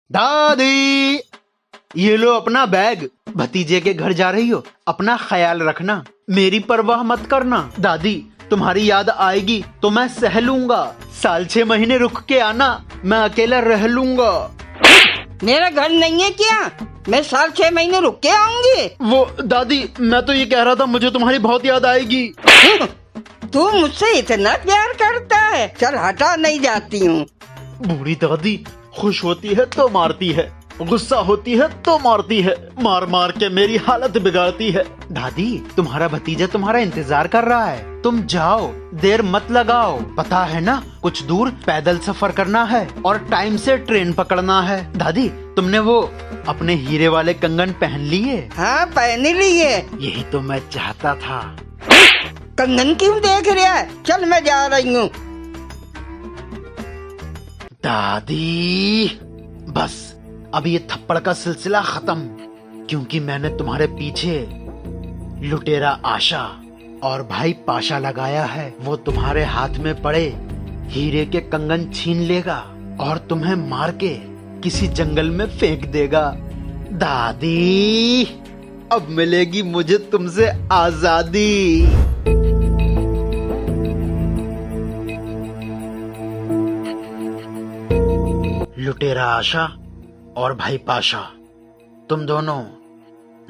दादी, ये लो अपना बैग। भतीजे के घर जा रही हो, अपना ख्याल रखना, मेरी परवाह मत करना। दादी, तुम्हारी याद आएगी तो मैं सह लूंगा। साल 6 महीने रुक के आना, मैं अकेला रह लूंगा। मेरा घर नहीं है क्या? मैं साल 6 महीने रुक के आऊंगी। वो दादी, मैं तो ये कह रहा था, मुझे तुम्हारी बहुत याद आएगी। तू मुझसे इतना प्यार करता है? चल हटा, नहीं जाती हूँ। बूढ़ी दादी खुश होती है तो मारती है, गुस्सा होती है तो मारती है, मार मार के मेरी हालत बिगाड़ती है। दादी, तुम्हारा भतीजा तुम्हारा इंतजार कर रहा है, तुम जाओ, देर मत लगाओ। पता है ना, कुछ दूर पैदल सफर करना है और टाइम से ट्रेन पकड़ना है। दादी, तुमने वो अपने हीरे वाले कंगन पहन लिए? हाँ, पहन लिए। यही तो मैं चाहता था। कंगन क्यों देख रहा है? चल, मैं जा रही हूँ। दादी, बस अब ये थप्पड़ का सिलसिला खत्म, क्योंकि मैंने तुम्हारे पीछे लुटेरा आशा और भाई पाशा लगाया है। वो तुम्हारे हाथ में पड़े हीरे के कंगन छीन लेगा और तुम्हें मार के किसी जंगल में फेंक देगा। दादी, अब मिलेगी मुझे तुमसे आजादी। लुटेरा आशा और भाई पाशा, तुम दोनों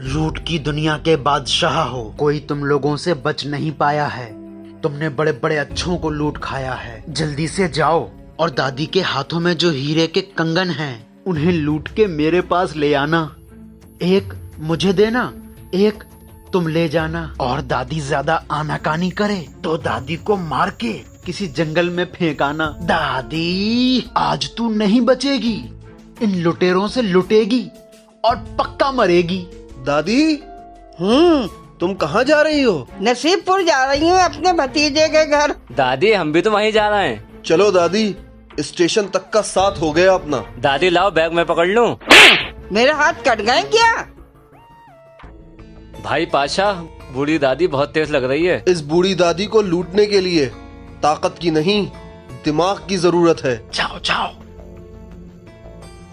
लूट की दुनिया के बादशाह हो। कोई तुम लोगों से बच नहीं पाया है। तुमने बड़े बड़े अच्छों को लूट खाया है। जल्दी से जाओ और दादी के हाथों में जो हीरे के कंगन हैं, उन्हें लूट के मेरे पास ले आना। एक मुझे देना, एक तुम ले जाना। और दादी ज्यादा आनाकानी करे तो दादी को मार के किसी जंगल में फेंक आना। दादी, आज तू नहीं बचेगी, इन लुटेरों से लुटेगी और पक्का मरेगी। दादी, तुम कहाँ जा रही हो? नसीबपुर जा रही हूँ, अपने भतीजे के घर। दादी, हम भी तो वहीं जा रहे हैं। चलो दादी, स्टेशन तक का साथ हो गया अपना। दादी लाओ, बैग मैं पकड़ लूं। मेरे हाथ कट गए क्या? भाई पाशा, बूढ़ी दादी बहुत तेज लग रही है। इस बूढ़ी दादी को लूटने के लिए ताकत की नहीं, दिमाग की जरूरत है। जाओ जाओ।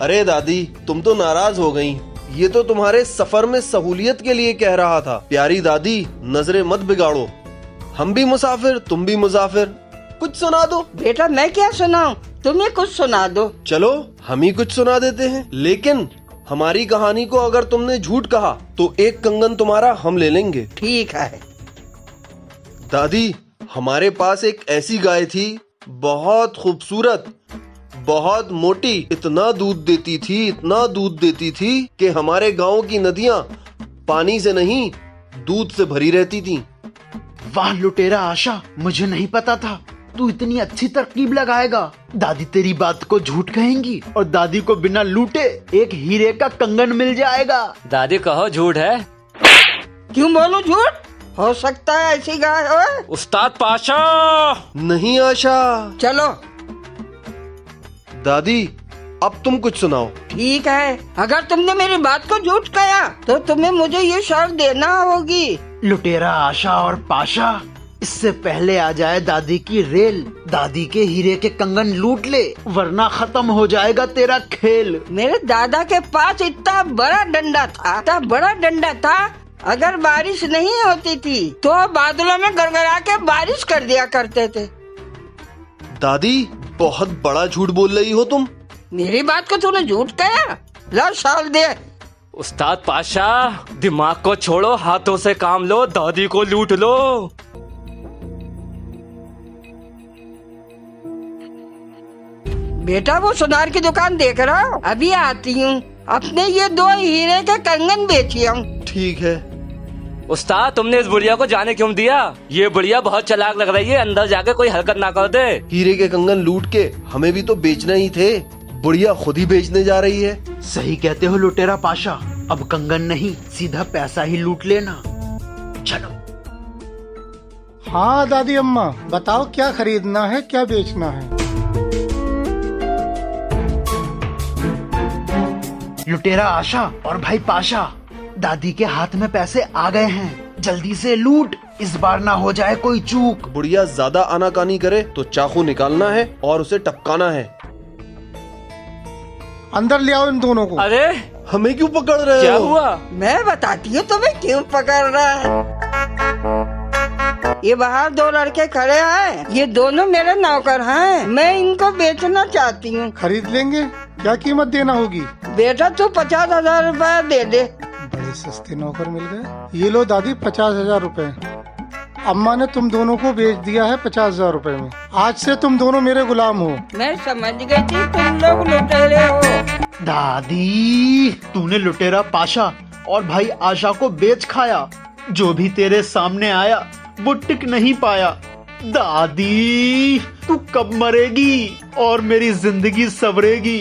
अरे दादी, तुम तो नाराज हो गईं। ये तो तुम्हारे सफर में सहूलियत के लिए कह रहा था। प्यारी दादी, नजरें मत बिगाड़ो। हम भी मुसाफिर, तुम भी मुसाफिर। कुछ सुना दो। बेटा, मैं क्या सुनाऊं? तुम्हें कुछ सुना दो। चलो, हम ही कुछ सुना देते हैं। लेकिन हमारी कहानी को अगर तुमने झूठ कहा तो एक कंगन तुम्हारा हम ले लेंगे। ठीक है। दादी, हमारे पास एक ऐसी गाय थी, बहुत खूबसूरत, बहुत मोटी, इतना दूध देती थी, इतना दूध देती थी कि हमारे गांव की नदियां पानी से नहीं, दूध से भरी रहती थीं। वाह लुटेरा आशा, मुझे नहीं पता था तू इतनी अच्छी तरकीब लगाएगा। दादी तेरी बात को झूठ कहेंगी और दादी को बिना लूटे एक हीरे का कंगन मिल जाएगा। दादी, कहो झूठ है। क्यों बोलूं झूठ? हो सकता है ऐसी गाय हो। उस्ताद पाशा। नहीं आशा। चलो। दादी, अब तुम कुछ सुनाओ। ठीक है, अगर तुमने मेरी बात को झूठ कहा तो तुम्हें मुझे ये शर्त देना होगी। लुटेरा आशा और पाशा, इससे पहले आ जाए दादी की रेल, दादी के हीरे के कंगन लूट ले, वरना खत्म हो जाएगा तेरा खेल। मेरे दादा के पास इतना बड़ा डंडा था, इतना बड़ा डंडा था, अगर बारिश नहीं होती थी तो बादलों में गड़गड़ा के बारिश कर दिया करते थे। दादी, बहुत बड़ा झूठ बोल रही हो तुम। मेरी बात को तूने झूठ कहा? लो शाल दे। उस्ताद पाशा, दिमाग को छोड़ो, हाथों से काम लो, दादी को लूट लो। बेटा, वो सुनार की दुकान देख रहा हूँ, अभी आती हूँ। अपने ये 2 हीरे के कंगन बेची हूँ। ठीक है। उस्ताद, तुमने इस बुढ़िया को जाने क्यों दिया? ये बुढ़िया बहुत चालाक लग रही है, अंदर जाके कोई हरकत ना कर दे। हीरे के कंगन लूट के हमें भी तो बेचना ही थे, बुढ़िया खुद ही बेचने जा रही है। सही कहते हो लुटेरा पाशा, अब कंगन नहीं, सीधा पैसा ही लूट लेना। चलो। हाँ दादी अम्मा, बताओ क्या खरीदना है, क्या बेचना है? लुटेरा आशा और भाई पाशा, दादी के हाथ में पैसे आ गए हैं, जल्दी से लूट, इस बार ना हो जाए कोई चूक। बुढ़िया ज्यादा आनाकानी करे तो चाकू निकालना है और उसे टपकाना है। अंदर ले आओ इन दोनों को। अरे हमें क्यों पकड़ रहे क्या हो? हुआ? मैं बताती हूँ तुम्हें क्यों पकड़ रहा है। ये बाहर दो लड़के खड़े हैं, ये दोनों मेरे नौकर हैं। मैं इनको बेचना चाहती हूँ। खरीद लेंगे, क्या कीमत देना होगी? बेटा तू 50,000 रुपया दे दे। बड़े सस्ते नौकर मिल गए। ये लो दादी 50,000 रुपए। अम्मा ने तुम दोनों को बेच दिया है 50,000 रुपए में। आज से तुम दोनों मेरे गुलाम हो। मैं समझ गई थी तुम लोग लुटेरे हो। दादी, तूने लुटेरा पाशा और भाई आशा को बेच खाया। जो भी तेरे सामने आया वो टिक नहीं पाया। दादी, तू कब मरेगी और मेरी जिंदगी सवरेगी?